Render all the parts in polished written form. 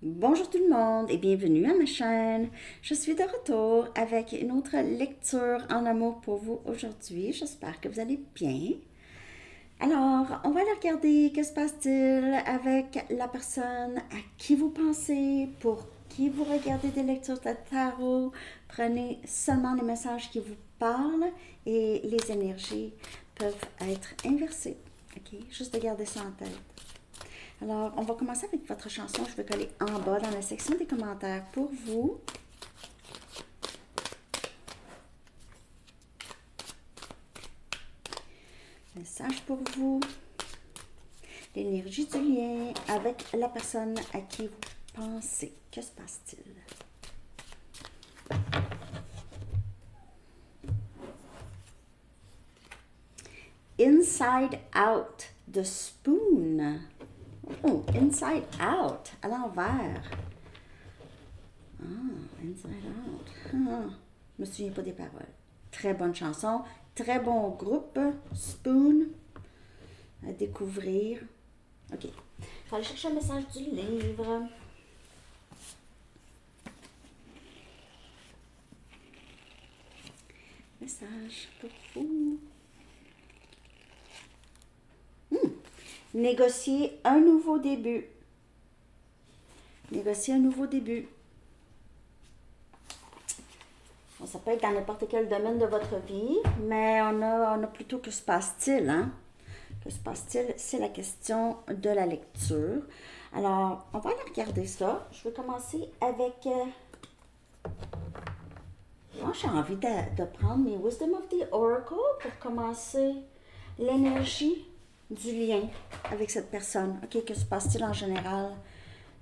Bonjour tout le monde et bienvenue à ma chaîne. Je suis de retour avec une autre lecture en amour pour vous aujourd'hui. J'espère que vous allez bien. Alors, on va aller regarder que se passe-t-il avec la personne à qui vous pensez, pour qui vous regardez des lectures de tarot. Prenez seulement les messages qui vous parlent et les énergies peuvent être inversées. Ok, juste de garder ça en tête. Alors, on va commencer avec votre chanson. Je vais coller en bas dans la section des commentaires pour vous. Message pour vous. L'énergie du lien avec la personne à qui vous pensez. Que se passe-t-il? Inside Out, The Spoon. Oh, Inside Out, à l'envers. Ah, Inside Out. Ah, je me souviens pas des paroles. Très bonne chanson, très bon groupe, Spoon, à découvrir. Ok, je vais aller chercher le message du livre. Message pour vous. Négocier un nouveau début. Négocier un nouveau début. Bon, ça peut être dans n'importe quel domaine de votre vie, mais on a plutôt que se passe-t-il, hein? Que se passe-t-il? C'est la question de la lecture. Alors, on va aller regarder ça. Je vais commencer avec... moi, j'ai envie de prendre mes Wisdom of the Oracle pour commencer l'énergie du lien avec cette personne. OK, que se passe-t-il en général?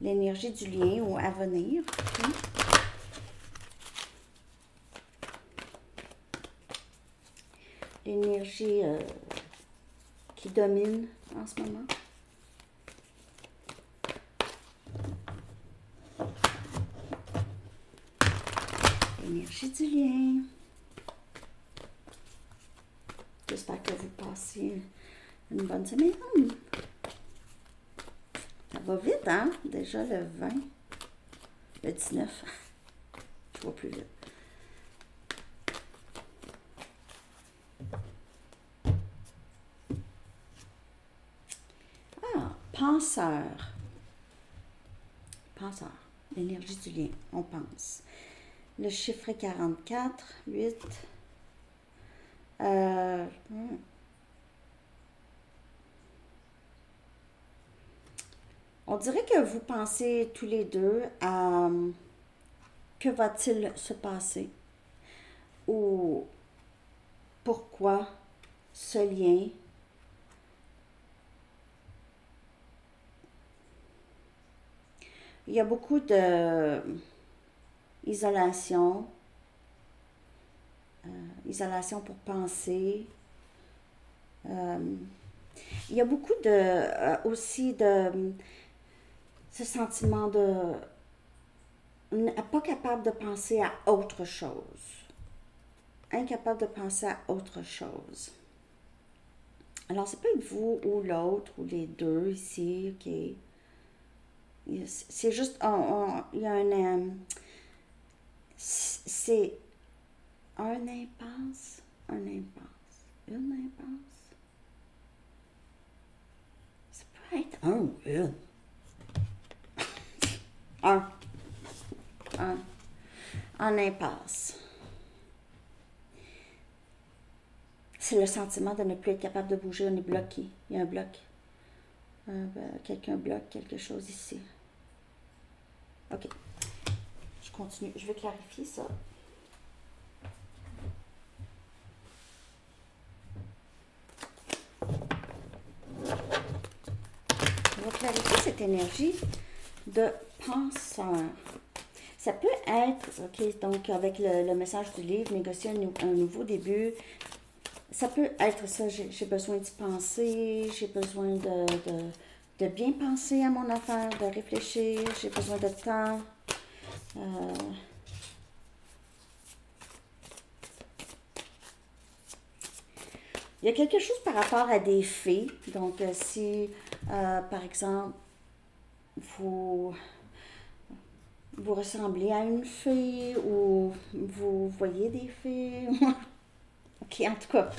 L'énergie du lien ou à venir. Okay. L'énergie qui domine en ce moment. L'énergie du lien. J'espère que vous passez une bonne semaine. Ça va vite, hein? Déjà le 20, le 19. Je vois plus vite. Ah, penseur. Penseur. L'énergie du lien. On pense. Le chiffre est 44, 8. On dirait que vous pensez tous les deux à que va-t-il se passer ou pourquoi ce lien. Il y a beaucoup de isolation, isolation pour penser. Il y a beaucoup de aussi de ce sentiment de pas capable de penser à autre chose. Incapable de penser à autre chose. Alors, c'est pas vous ou l'autre ou les deux ici, ok? C'est juste, il y a un... c'est un impasse, une impasse. Ça peut être un ou une. En impasse. C'est le sentiment de ne plus être capable de bouger, on est bloqué. Il y a un bloc. Quelqu'un bloque quelque chose ici. Ok. Je continue. Je vais clarifier ça. On va clarifier cette énergie de penseur. Ça peut être, ok, donc avec le message du livre, négocier un nouveau début. Ça peut être ça, j'ai besoin d'y penser, j'ai besoin de bien penser à mon affaire, de réfléchir, j'ai besoin de temps. Il y a quelque chose par rapport à des faits. Donc, si, par exemple, vous vous ressemblez à une fée ou vous voyez des fées. Ok, en tout cas.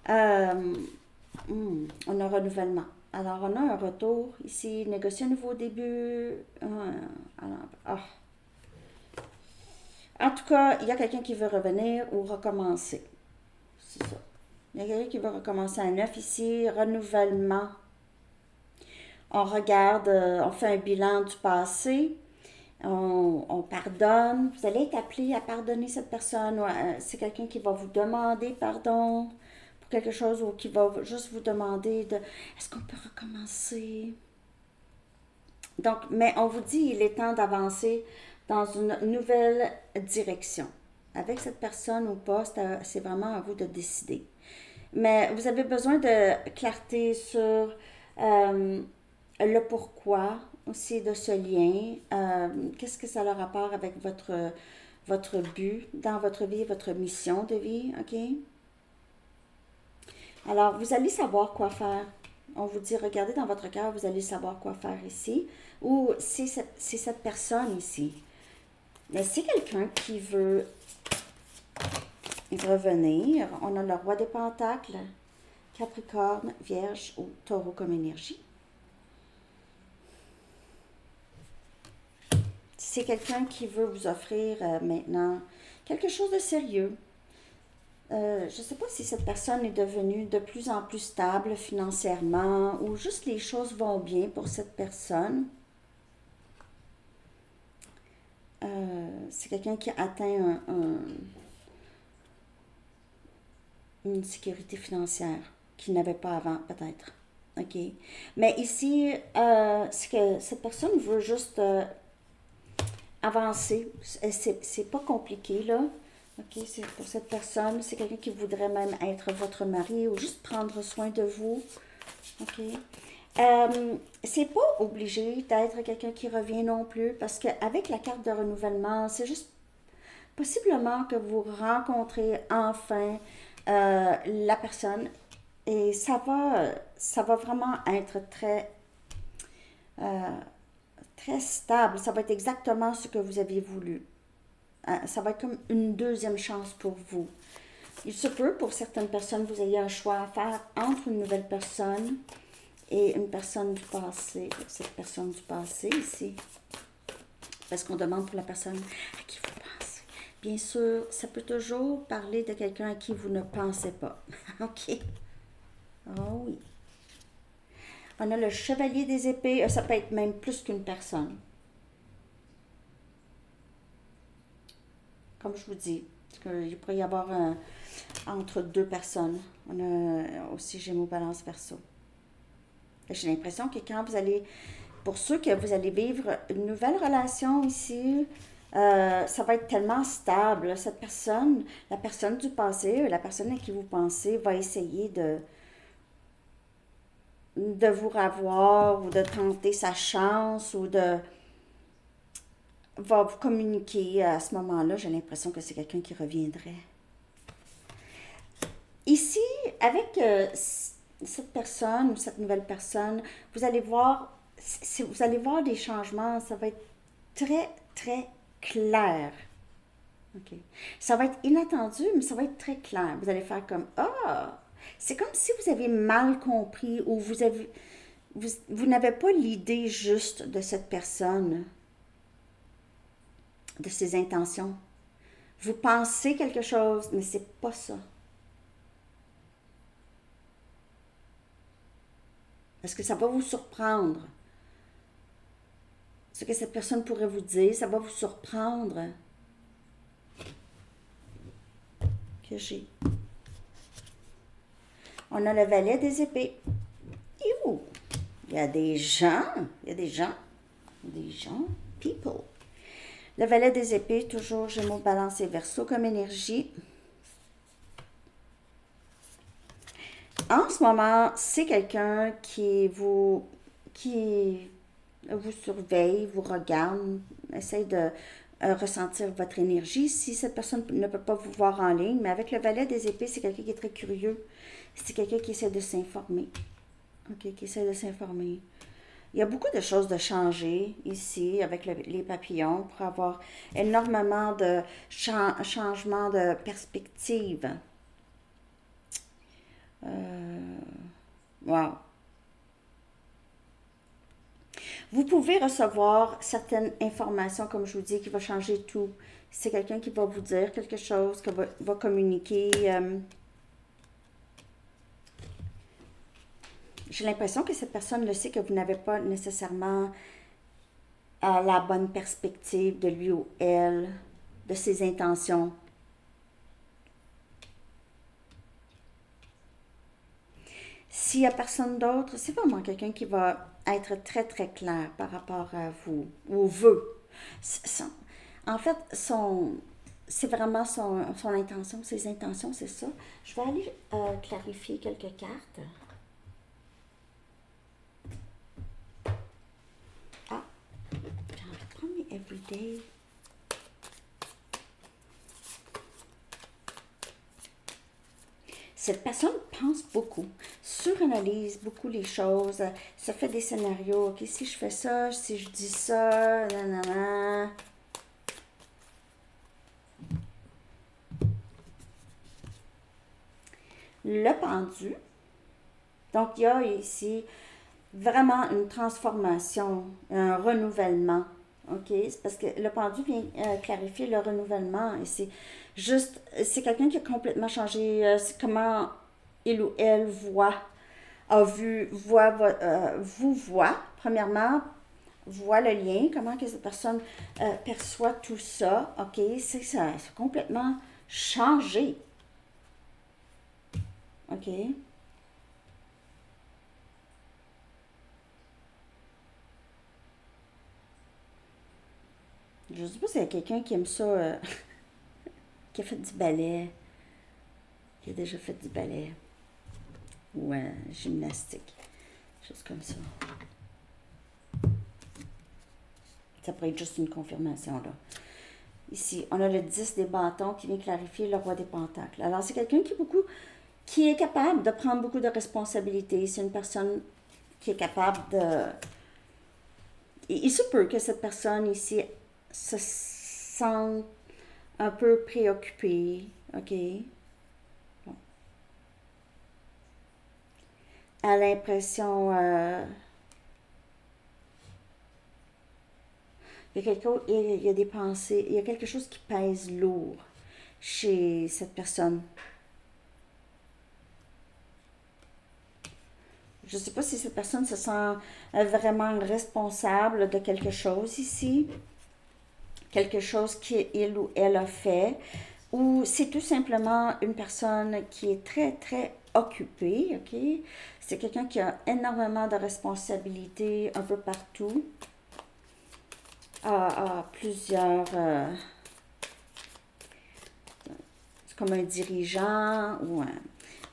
Euh, on a un renouvellement. Alors, on a un retour ici, négocier un nouveau début. Alors, en tout cas, il y a quelqu'un qui veut revenir ou recommencer. C'est ça. Il y a quelqu'un qui veut recommencer à neuf ici, renouvellement. On regarde, on fait un bilan du passé, on pardonne. Vous allez être appelé à pardonner cette personne. C'est quelqu'un qui va vous demander pardon pour quelque chose ou qui va juste vous demander de est-ce qu'on peut recommencer? Donc, mais on vous dit il est temps d'avancer dans une nouvelle direction. Avec cette personne ou pas, c'est vraiment à vous de décider. Mais vous avez besoin de clarté sur le pourquoi aussi de ce lien. Qu'est-ce que ça a le rapport avec votre but dans votre vie, votre mission de vie, OK? Alors, vous allez savoir quoi faire. On vous dit, regardez dans votre cœur, vous allez savoir quoi faire ici. Ou c'est cette personne ici. Mais c'est quelqu'un qui veut revenir. On a le roi des pentacles, Capricorne, Vierge ou Taureau comme énergie. C'est quelqu'un qui veut vous offrir maintenant quelque chose de sérieux. Je ne sais pas si cette personne est devenue de plus en plus stable financièrement ou juste les choses vont bien pour cette personne. C'est quelqu'un qui atteint une sécurité financière qu'il n'avait pas avant, peut-être. OK. Mais ici, c'est que cette personne veut juste avancer. C'est pas compliqué, là. OK, c'est pour cette personne. C'est quelqu'un qui voudrait même être votre mari ou juste prendre soin de vous. OK. C'est pas obligé d'être quelqu'un qui revient non plus parce qu'avec la carte de renouvellement, c'est juste possiblement que vous rencontrez enfin la personne et ça va vraiment être très stable. Ça va être exactement ce que vous aviez voulu. Ça va être comme une deuxième chance pour vous. Il se peut, pour certaines personnes, vous ayez un choix à faire entre une nouvelle personne et une personne du passé. Cette personne du passé ici. Parce qu'on demande pour la personne à qui vous pensez. Bien sûr, ça peut toujours parler de quelqu'un à qui vous ne pensez pas. OK? Oh oui. On a le chevalier des épées. Ça peut être même plus qu'une personne. Comme je vous dis, il pourrait y avoir entre deux personnes. On a aussi Gémeaux, Balance, Verseau. J'ai l'impression que quand vous allez, pour ceux que vous allez vivre une nouvelle relation ici, ça va être tellement stable. Cette personne, la personne du passé, la personne à qui vous pensez, va essayer de vous revoir ou de tenter sa chance ou va vous communiquer à ce moment-là. J'ai l'impression que c'est quelqu'un qui reviendrait. Ici, avec cette personne ou cette nouvelle personne, vous allez voir des changements. Ça va être très, très clair. OK. Ça va être inattendu, mais ça va être très clair. Vous allez faire comme ah! C'est comme si vous avez mal compris ou vous n'avez pas l'idée juste de cette personne, de ses intentions. Vous pensez quelque chose, mais c'est pas ça. Parce que ça va vous surprendre. Ce que cette personne pourrait vous dire, ça va vous surprendre. Que j'ai. On a le valet des épées. Et où? Il y a des gens. People. Le valet des épées, toujours Gémeaux, Balance et Verseau comme énergie. En ce moment, c'est quelqu'un qui vous surveille, vous regarde, essaye de ressentir votre énergie. Si cette personne ne peut pas vous voir en ligne, mais avec le valet des épées, c'est quelqu'un qui est très curieux. C'est quelqu'un qui essaie de s'informer. OK, qui essaie de s'informer. Il y a beaucoup de choses de changer ici avec les papillons pour avoir énormément de changements de perspective. Wow. Vous pouvez recevoir certaines informations, comme je vous dis, qui va changer tout. C'est quelqu'un qui va vous dire quelque chose, qui va communiquer. J'ai l'impression que cette personne le sait que vous n'avez pas nécessairement la bonne perspective de lui ou elle, de ses intentions. S'il n'y a personne d'autre, c'est vraiment quelqu'un qui va être très très clair par rapport à vous, ou veut. En fait, c'est vraiment son intention, ses intentions, c'est ça. Je vais aller clarifier quelques cartes. Ah, j'ai envie de prendre mes Everyday. Cette personne pense beaucoup, suranalyse beaucoup les choses, se fait des scénarios. Ok, si je fais ça, si je dis ça, nanana. Le pendu. Donc, il y a ici vraiment une transformation, un renouvellement. OK? C'est parce que le pendu vient clarifier le renouvellement. Et c'est juste, c'est quelqu'un qui a complètement changé comment il ou elle voit, vous voit, premièrement, voit le lien, comment que cette personne perçoit tout ça. OK? C'est ça, c'est complètement changé. OK? Je sais pas s'il y a quelqu'un qui aime ça, qui a fait du ballet, qui a déjà fait du ballet ou gymnastique, chose comme ça. Ça pourrait être juste une confirmation, là. Ici, on a le 10 des bâtons qui vient clarifier le roi des pentacles. Alors, c'est quelqu'un qui est capable de prendre beaucoup de responsabilités. C'est une personne qui est capable de... Il se peut que cette personne ici se sente un peu préoccupée, OK? Bon. A l'impression... il y a des pensées, il y a quelque chose qui pèse lourd chez cette personne. Je ne sais pas si cette personne se sent vraiment responsable de quelque chose ici, quelque chose qu'il ou elle a fait, ou c'est tout simplement une personne qui est très, très occupée, ok? C'est quelqu'un qui a énormément de responsabilités un peu partout, à plusieurs... c'est comme un dirigeant ou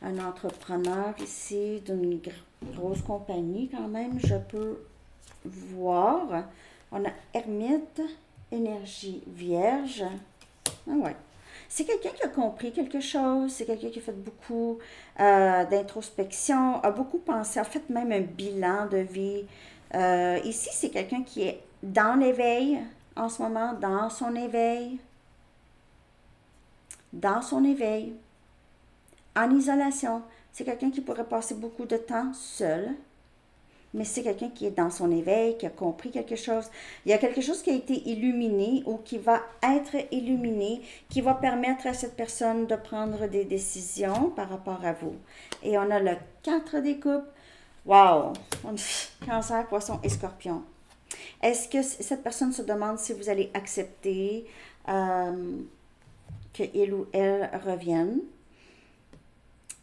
un entrepreneur ici d'une grosse compagnie quand même, je peux voir. On a Ermite, énergie vierge. Ah ouais. C'est quelqu'un qui a compris quelque chose, c'est quelqu'un qui a fait beaucoup d'introspection, a beaucoup pensé, a fait même un bilan de vie. Ici, c'est quelqu'un qui est dans l'éveil en ce moment, dans son éveil, en isolation. C'est quelqu'un qui pourrait passer beaucoup de temps seul, mais c'est quelqu'un qui est dans son éveil, qui a compris quelque chose. Il y a quelque chose qui a été illuminé ou qui va être illuminé, qui va permettre à cette personne de prendre des décisions par rapport à vous. Et on a le 4 des coupes. Wow! Cancer, poisson et scorpion. Est-ce que cette personne se demande si vous allez accepter qu'il ou elle revienne?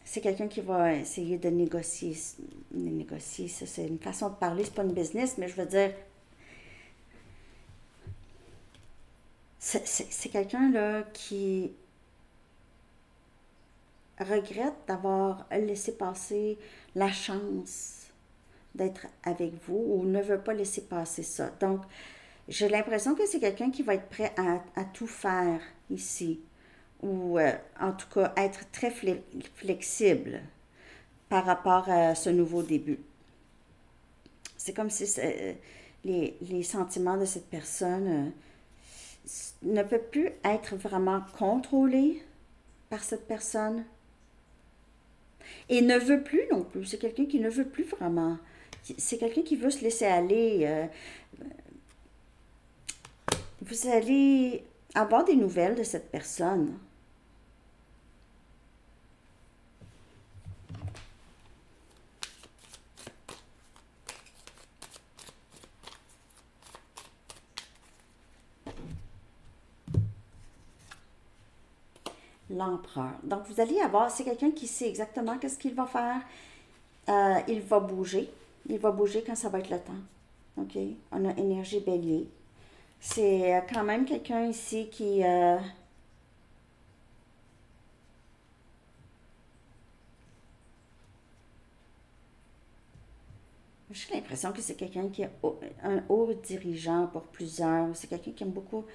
C'est quelqu'un qui va essayer de négocier. Négocier, ça c'est une façon de parler, c'est pas une business, mais je veux dire, c'est quelqu'un là qui regrette d'avoir laissé passer la chance d'être avec vous ou ne veut pas laisser passer ça. Donc, j'ai l'impression que c'est quelqu'un qui va être prêt à tout faire ici ou en tout cas être très flexible par rapport à ce nouveau début. C'est comme si les sentiments de cette personne ne peuvent plus être vraiment contrôlés par cette personne et ne veut plus non plus. C'est quelqu'un qui ne veut plus vraiment. C'est quelqu'un qui veut se laisser aller. Vous allez avoir des nouvelles de cette personne. L'empereur. Donc, vous allez avoir, c'est quelqu'un qui sait exactement qu'est-ce qu'il va faire. Il va bouger. Il va bouger quand ça va être le temps. OK? On a énergie bélier. C'est quand même quelqu'un ici qui... j'ai l'impression que c'est quelqu'un qui est un haut dirigeant pour plusieurs. C'est quelqu'un qui aime beaucoup...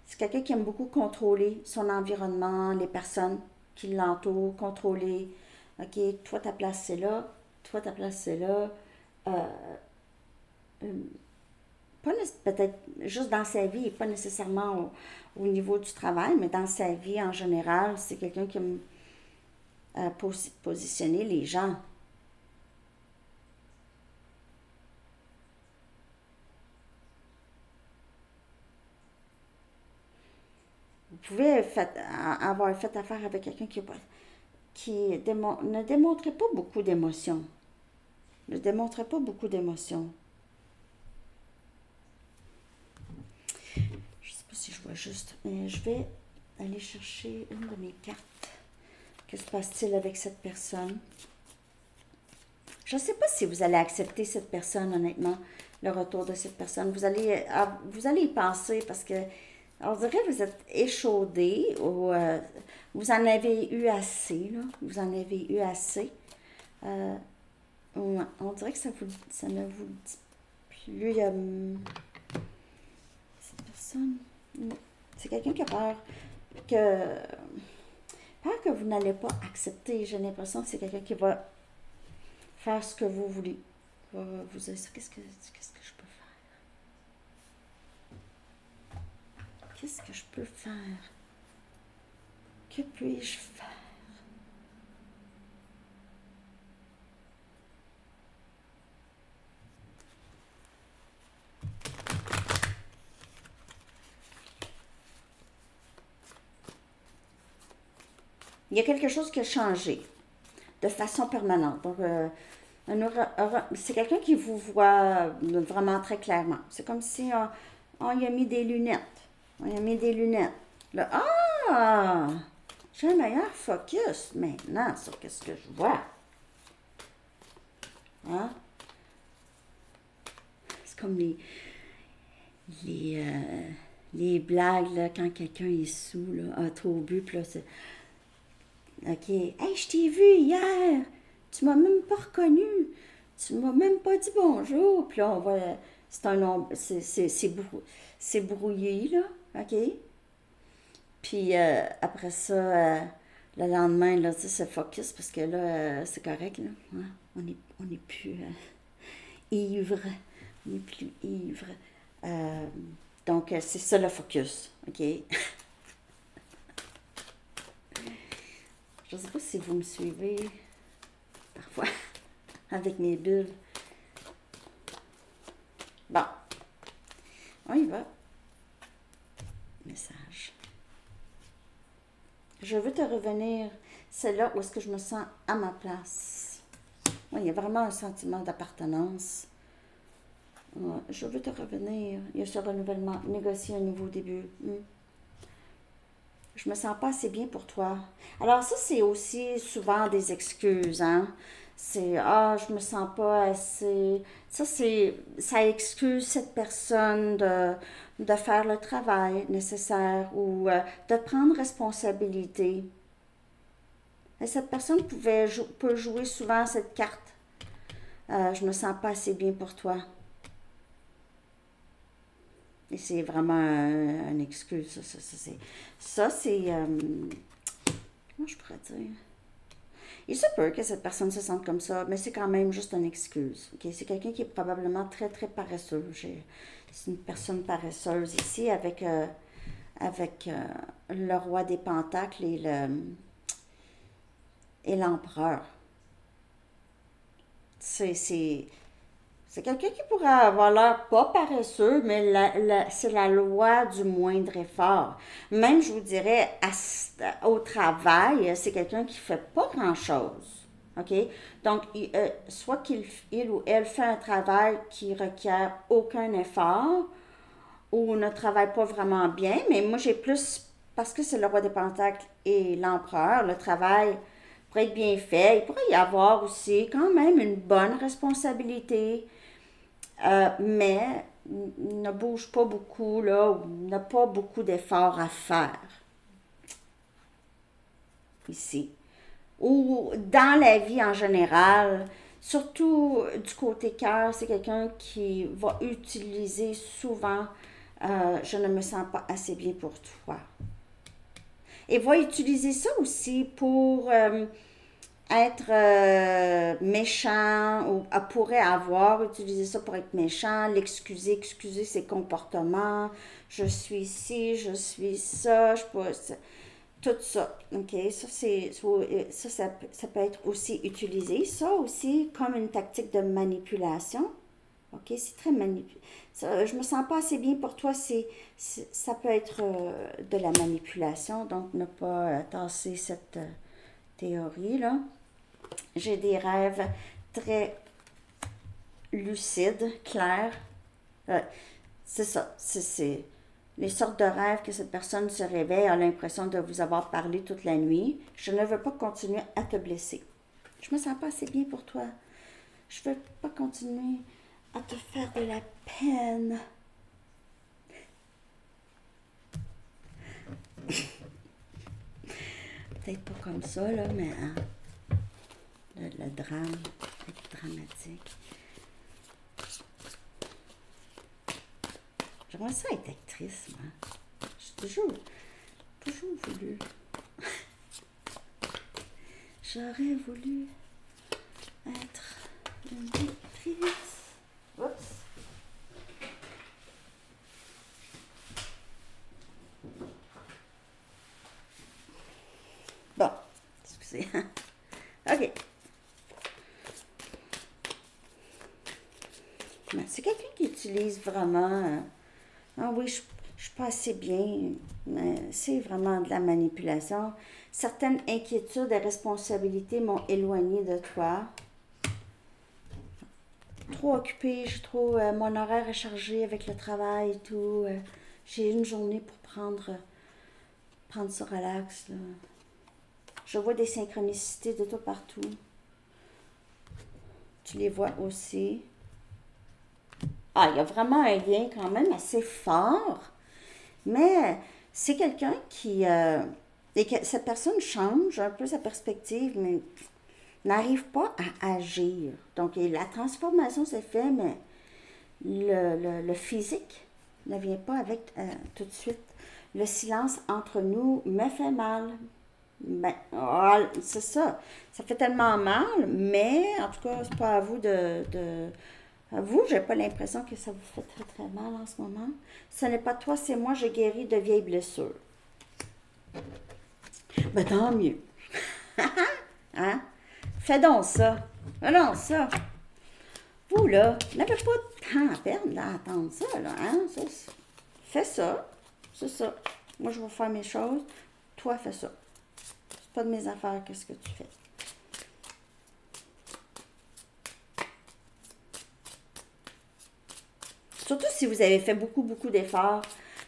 C'est quelqu'un qui aime beaucoup contrôler son environnement, les personnes qui l'entourent, contrôler. OK, toi, ta place, c'est là. Toi, ta place, c'est là. Euh, euh, pas peut-être juste dans sa vie, et pas nécessairement au niveau du travail, mais dans sa vie en général, c'est quelqu'un qui aime positionner les gens. Vous pouvez avoir fait affaire avec quelqu'un ne démontrait pas beaucoup d'émotions. Ne démontrait pas beaucoup d'émotions. Je ne sais pas si je vois juste, mais je vais aller chercher une de mes cartes. Que se passe-t-il avec cette personne? Je ne sais pas si vous allez accepter cette personne, honnêtement, le retour de cette personne. Vous allez y penser parce que on dirait que vous êtes échaudé ou vous en avez eu assez, là. Vous en avez eu assez. Euh, on dirait que ça ne vous dit plus. Cette personne, c'est quelqu'un qui a peur que vous n'allez pas accepter. J'ai l'impression que c'est quelqu'un qui va faire ce que vous voulez. Vous dire ça, qu'est-ce que je peux faire? Qu'est-ce que je peux faire? Que puis-je faire? Il y a quelque chose qui a changé de façon permanente. Donc, c'est quelqu'un qui vous voit vraiment très clairement. C'est comme si on y a mis des lunettes. On y a mis des lunettes. Là, j'ai un meilleur focus maintenant sur ce que je vois. Hein? C'est comme les blagues là, quand quelqu'un est sous, là, a trop bu, puis là, c'est... OK. Hey, je t'ai vu hier. Tu m'as même pas reconnu. Tu m'as même pas dit bonjour. Puis là, on voit. C'est un nom. C'est brouillé, là. OK? Puis après ça, le lendemain, là, tu sais, c'est focus parce que là, c'est correct, là. Ouais, on est plus ivre. On n'est plus ivre. Donc, c'est ça le focus. OK? Je ne sais pas si vous me suivez parfois avec mes bulles. Bon, on y va. Message. Je veux te revenir. C'est là où est-ce que je me sens à ma place. Oui, il y a vraiment un sentiment d'appartenance. Ouais, je veux te revenir. Il y a ce renouvellement. Négocier un nouveau début. Je me sens pas assez bien pour toi. Alors ça, c'est aussi souvent des excuses, hein. C'est, je me sens pas assez. Ça excuse cette personne de faire le travail nécessaire ou de prendre responsabilité. Et cette personne peut jouer souvent cette carte. Je me sens pas assez bien pour toi. Et c'est vraiment une excuse. Ça, c'est. Comment je pourrais dire? Il se peut que cette personne se sente comme ça, mais c'est quand même juste une excuse. Ok? C'est quelqu'un qui est probablement très, très paresseux. C'est une personne paresseuse ici avec le roi des pentacles et l'empereur. C'est quelqu'un qui pourrait avoir l'air pas paresseux, mais c'est la loi du moindre effort. Même, je vous dirais, au travail, c'est quelqu'un qui fait pas grand-chose. OK? Donc, soit il ou elle fait un travail qui requiert aucun effort ou ne travaille pas vraiment bien, mais moi, j'ai plus, parce que c'est le roi des pentacles et l'empereur, le travail pourrait être bien fait. Il pourrait y avoir aussi quand même une bonne responsabilité, mais ne bouge pas beaucoup, là, ou n'a pas beaucoup d'efforts à faire ici. Ou dans la vie en général, surtout du côté cœur, c'est quelqu'un qui va utiliser souvent je ne me sens pas assez bien pour toi. Et va utiliser ça aussi pour être méchant ou pourrait avoir utilisé ça pour être méchant, l'excuser, excuser ses comportements. Je suis ci, je suis ça, je peux, tout ça. OK? Ça peut être aussi utilisé. Ça aussi comme une tactique de manipulation. OK? C'est très manipulateur. Je me sens pas assez bien pour toi. Ça peut être de la manipulation. Donc, ne pas tasser cette théorie-là. J'ai des rêves très lucides, clairs. C'est ça. C'est les sortes de rêves que cette personne se réveille, a l'impression de vous avoir parlé toute la nuit. Je ne veux pas continuer à te blesser. Je me sens pas assez bien pour toi. Je veux pas continuer à te faire de la peine. Peut-être pas comme ça, là, mais hein, le drame, c'est dramatique. J'aimerais ça être actrice, moi. J'ai toujours voulu. J'aurais voulu être une actrice. Oups. Bon, excusez. OK. C'est quelqu'un qui utilise vraiment... ah oui, je suis pas assez bien, mais c'est vraiment de la manipulation. Certaines inquiétudes et responsabilités m'ont éloigné de toi. Trop occupée, j'ai trop... mon horaire est chargé avec le travail et tout. J'ai une journée pour prendre ça relax, là. Je vois des synchronicités de tout partout. Tu les vois aussi. Ah, il y a vraiment un lien quand même assez fort, mais c'est quelqu'un qui... et que cette personne change un peu sa perspective, mais n'arrive pas à agir. Donc, la transformation s'est faite, mais le physique ne vient pas avec tout de suite. Le silence entre nous me fait mal. Ben, oh, c'est ça. Ça fait tellement mal, mais en tout cas, c'est pas à vous à vous, j'ai pas l'impression que ça vous fait très très mal en ce moment. Ce n'est pas toi, c'est moi, je guéris de vieilles blessures. Ben tant mieux. Hein? Fais donc ça. Fais donc ça. Vous, là, n'avez pas de temps à perdre là, à attendre ça, là. Hein? Fais ça. C'est ça. Moi, je vais faire mes choses. Toi, fais ça. C'est pas de mes affaires, qu'est-ce que tu fais. Surtout si vous avez fait beaucoup, beaucoup d'efforts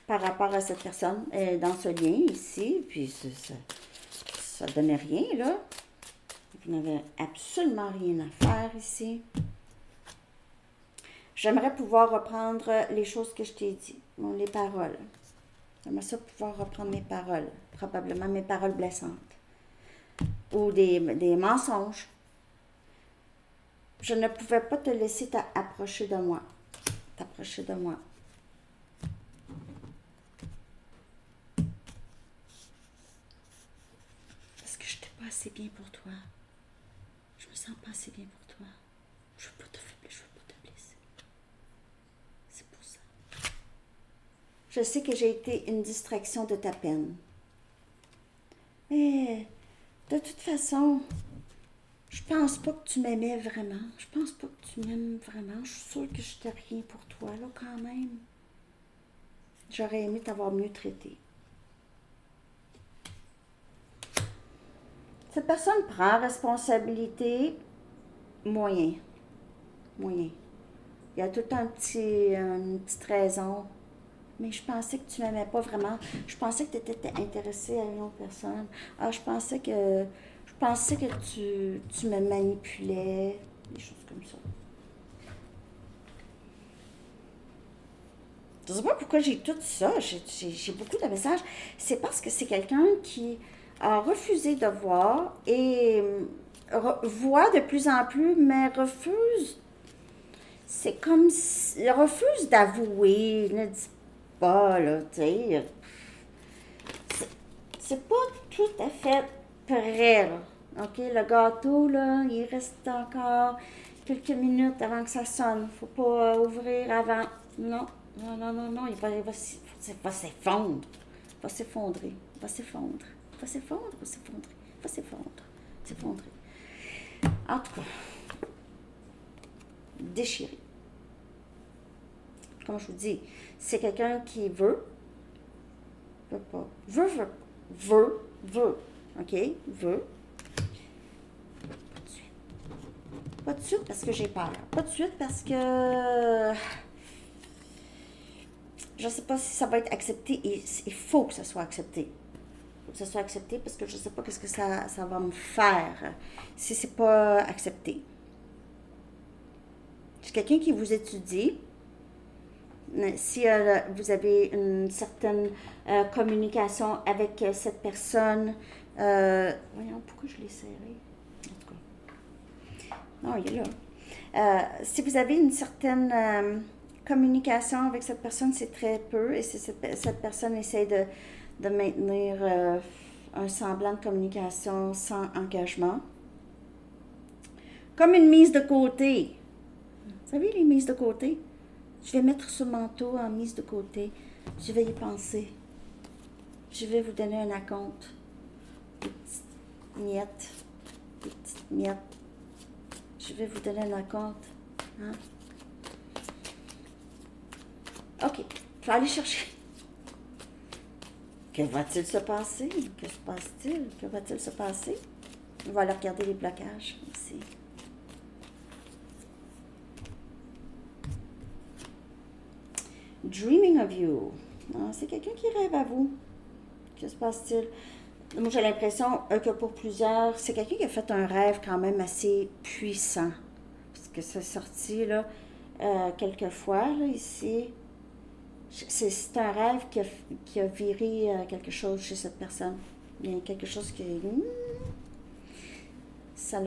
par rapport à cette personne dans ce lien ici, puis ça ne donnait rien, là. Vous n'avez absolument rien à faire ici. J'aimerais pouvoir reprendre les choses que je t'ai dit, les paroles. J'aimerais ça pouvoir reprendre mes paroles, probablement mes paroles blessantes. Ou des mensonges. Je ne pouvais pas te laisser t'approcher de moi. T'approcher de moi. Parce que je n'étais pas assez bien pour toi. sens pas assez bien pour toi. Je veux pas te faire, je veux pas te blesser. C'est pour ça. Je sais que j'ai été une distraction de ta peine. Mais de toute façon, je pense pas que tu m'aimais vraiment. Je pense pas que tu m'aimes vraiment. Je suis sûre que je n'étais rien pour toi, là, quand même. J'aurais aimé t'avoir mieux traité. Cette personne prend responsabilité moyen. Moyen. Il y a tout une petite raison. Mais je pensais que tu m'aimais pas vraiment. Je pensais que tu étais intéressée à une autre personne. Ah, je pensais que tu me manipulais. Des choses comme ça. Je ne sais pas pourquoi j'ai tout ça. J'ai beaucoup de messages. C'est parce que c'est quelqu'un qui a refusé de voir et voit de plus en plus, mais refuse. C'est comme si, il refuse d'avouer, ne dit pas, là, tu sais. C'est pas tout à fait prêt, là. OK, le gâteau, là, il reste encore quelques minutes avant que ça sonne. Faut pas ouvrir avant. Non, non, non, non, non, il va s'effondrer. Il va s'effondrer. Il va s'effondrer. Il va s'effondrer. Il va s'effondrer. Il va s'effondrer. S'effondrer. En tout cas, déchiré. Comme je vous dis, c'est quelqu'un qui veut pas. Veut. OK? Veut. Pas de suite. Pas de suite parce que j'ai peur. Pas de suite parce que je sais pas si ça va être accepté. Il faut que ça soit accepté. Il faut que ça soit accepté parce que je sais pas qu'est-ce que ça va me faire si c'est pas accepté. C'est quelqu'un qui vous étudie. Si vous avez une certaine communication avec cette personne, voyons, pourquoi je l'ai serré? En tout cas. Non, il est là. Si vous avez une certaine communication avec cette personne, c'est très peu, et si cette personne essaie de maintenir un semblant de communication sans engagement. Comme une mise de côté. Vous savez, les mises de côté? Je vais mettre ce manteau en mise de côté. Je vais y penser. Je vais vous donner un acompte. Des petites miettes. Des petites miettes. Je vais vous donner un acompte. Hein? OK. Je vais aller chercher. Que va-t-il se passer? Que se passe-t-il? Que va-t-il se passer? On va aller regarder les blocages aussi. Dreaming of you. C'est quelqu'un qui rêve à vous. Que se passe-t-il? Moi, j'ai l'impression que pour plusieurs, c'est quelqu'un qui a fait un rêve quand même assez puissant. Parce que c'est sorti, là, quelques fois, là, ici. C'est un rêve qui a viré quelque chose chez cette personne. Il y a quelque chose qui... ça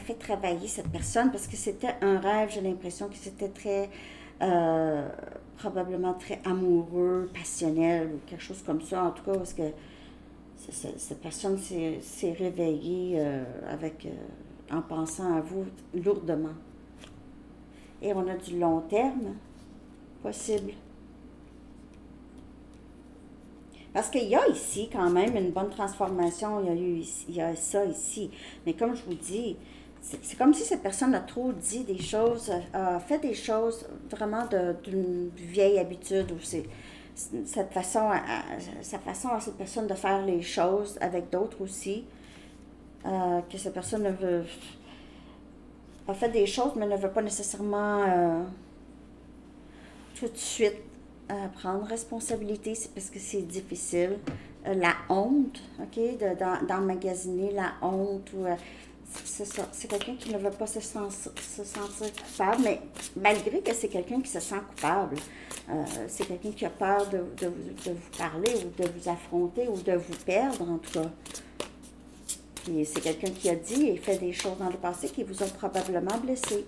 fait travailler cette personne parce que c'était un rêve, j'ai l'impression que c'était très... probablement très amoureux, passionnel ou quelque chose comme ça, en tout cas, parce que cette personne s'est réveillée en pensant à vous lourdement. Et on a du long terme possible. Parce qu'il y a ici quand même une bonne transformation, il y a ça ici. Mais comme je vous dis, c'est comme si cette personne a trop dit des choses, a fait des choses vraiment d'une vieille habitude. Ou c'est sa façon à cette personne de faire les choses avec d'autres aussi, que cette personne a fait des choses, mais ne veut pas nécessairement tout de suite prendre responsabilité, c'est parce que c'est difficile. La honte, OK, d'emmagasiner la honte ou... c'est ça, c'est quelqu'un qui ne veut pas se sentir coupable, mais malgré que c'est quelqu'un qui se sent coupable, c'est quelqu'un qui a peur de vous parler ou de vous affronter ou de vous perdre, en tout cas. Puis c'est quelqu'un qui a dit et fait des choses dans le passé qui vous ont probablement blessé.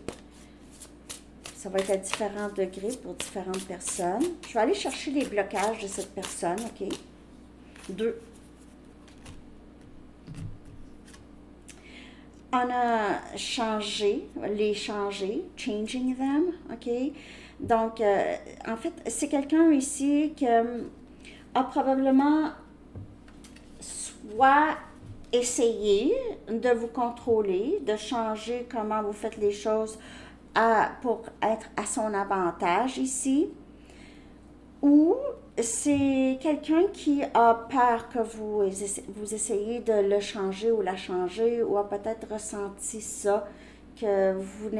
Ça va être à différents degrés pour différentes personnes. Je vais aller chercher les blocages de cette personne, OK? 2. on a changé, les changer, changing them, OK? Donc, en fait, c'est quelqu'un ici qui a probablement soit essayé de vous contrôler, de changer comment vous faites les choses pour être à son avantage ici, ou c'est quelqu'un qui a peur que vous essayez de le changer ou la changer, ou a peut-être ressenti ça, que vous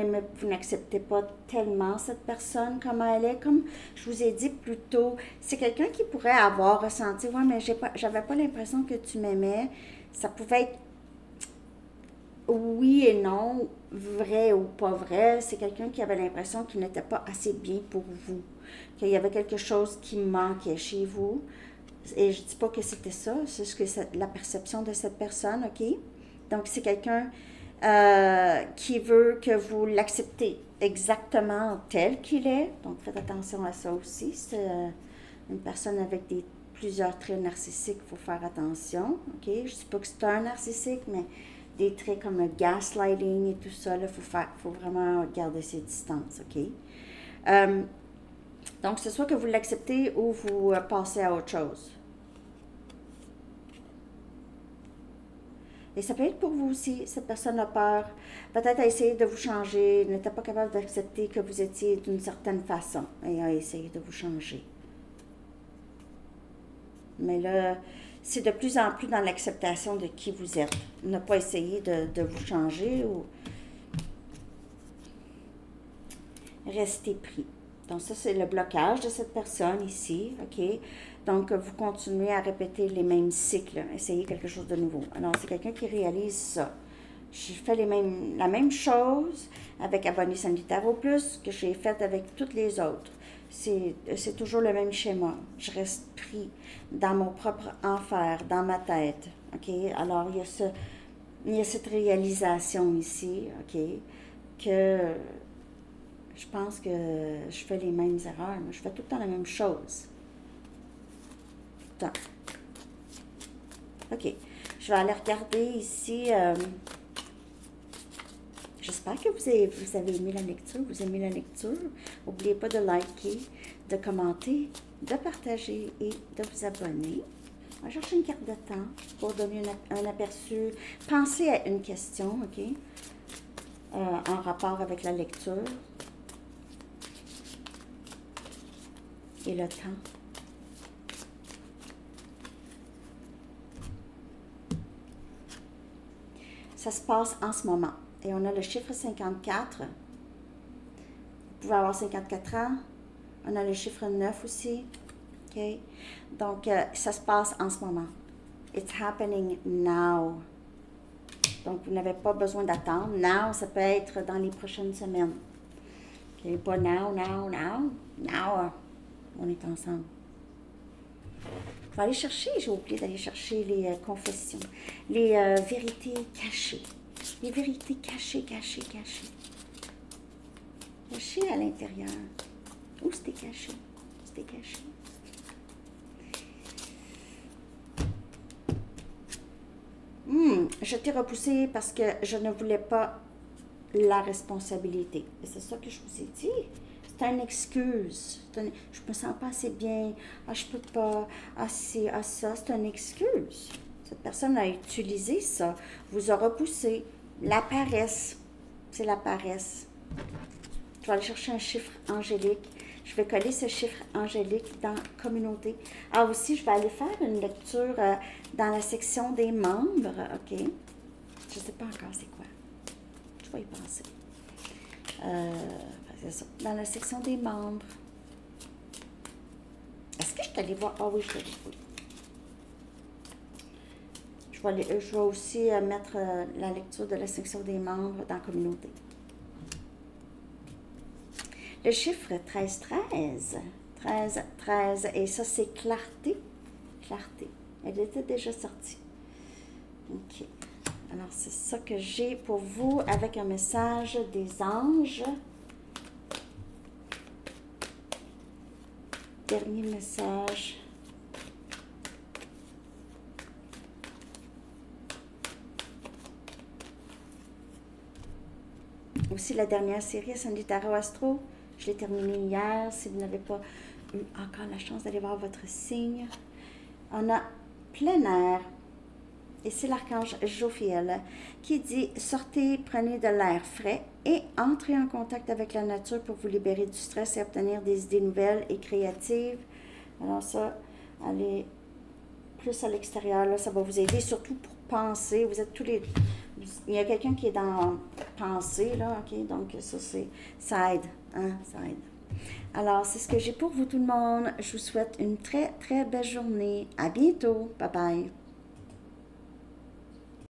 n'acceptez pas tellement cette personne comme elle est. Comme je vous ai dit plus tôt, c'est quelqu'un qui pourrait avoir ressenti, ouais, mais j'avais pas l'impression que tu m'aimais. Ça pouvait être oui et non, vrai ou pas vrai. C'est quelqu'un qui avait l'impression qu'il n'était pas assez bien pour vous, qu'il y avait quelque chose qui manquait chez vous. Et je dis pas que c'était ça, c'est ce que c'est la perception de cette personne, OK? Donc, c'est quelqu'un qui veut que vous l'acceptez exactement tel qu'il est. Donc, faites attention à ça aussi. C'est une personne avec plusieurs traits narcissiques, il faut faire attention, OK? Je ne dis pas que c'est un narcissique, mais des traits comme le gaslighting et tout ça, il faut vraiment garder ses distances, OK? Donc, c'est soit que vous l'acceptez ou vous passez à autre chose. Et ça peut être pour vous aussi, cette personne a peur, peut-être a essayé de vous changer, n'était pas capable d'accepter que vous étiez d'une certaine façon et a essayé de vous changer. Mais là, c'est de plus en plus dans l'acceptation de qui vous êtes. Ne pas essayer de vous changer ou rester pris. Donc ça, c'est le blocage de cette personne ici, OK? Donc, vous continuez à répéter les mêmes cycles, essayez quelque chose de nouveau. Alors, c'est quelqu'un qui réalise ça. Je fais la même chose avec Abonné Sanitaire Plus que j'ai fait avec toutes les autres. C'est toujours le même schéma. Je reste pris dans mon propre enfer, dans ma tête, OK? Alors, il y a cette réalisation ici, OK? Que je pense que je fais les mêmes erreurs, mais je fais tout le temps la même chose. Tout le temps. OK. Je vais aller regarder ici. J'espère que vous avez aimé la lecture. Vous aimez la lecture. N'oubliez pas de liker, de commenter, de partager et de vous abonner. On va chercher une carte de temps pour donner un aperçu. Pensez à une question, OK? En rapport avec la lecture. Et le temps. Ça se passe en ce moment. Et on a le chiffre 54. Vous pouvez avoir 54 ans. On a le chiffre 9 aussi. OK? Donc, ça se passe en ce moment. It's happening now. Donc, vous n'avez pas besoin d'attendre. Now, ça peut être dans les prochaines semaines. OK? Pas now. Now, on est ensemble. Je vais aller chercher, j'ai oublié d'aller chercher les confessions, les vérités cachées. Les vérités cachées. Cachées à l'intérieur. Où c'était caché? C'était caché. Je t'ai repoussé parce que je ne voulais pas la responsabilité. Et c'est ça que je vous ai dit. C'est une excuse. Je me sens pas assez bien. Ah, je peux pas. Ah, ça. C'est une excuse. Cette personne a utilisé ça. Vous a repoussé. La paresse. C'est la paresse. Je vais aller chercher un chiffre angélique. Je vais coller ce chiffre angélique dans communauté. Ah, aussi, je vais aller faire une lecture dans la section des membres. OK. Je ne sais pas encore c'est quoi. Je vais y penser. C'est ça. Dans la section des membres. Est-ce que je suis allée voir? Ah oui, je suis allée voir. Je vais aussi mettre la lecture de la section des membres dans la communauté. Le chiffre 13. Et ça, c'est clarté. Clarté. Elle était déjà sortie. OK. Alors, c'est ça que j'ai pour vous avec un message des anges. Dernier message. aussi la dernière série, Sandy Tarot Astro. Je l'ai terminée hier. Si vous n'avez pas eu encore la chance d'aller voir votre signe. On a plein air. Et c'est l'archange Jophiel qui dit « Sortez, prenez de l'air frais et entrez en contact avec la nature pour vous libérer du stress et obtenir des idées nouvelles et créatives. » Alors ça, allez plus à l'extérieur, là, ça va vous aider, surtout pour penser. Vous êtes tous les... Il y a quelqu'un qui est dans penser, là, OK? Donc ça aide, hein? Ça aide. Alors, c'est ce que j'ai pour vous tout le monde. Je vous souhaite une très, très belle journée. À bientôt. Bye bye.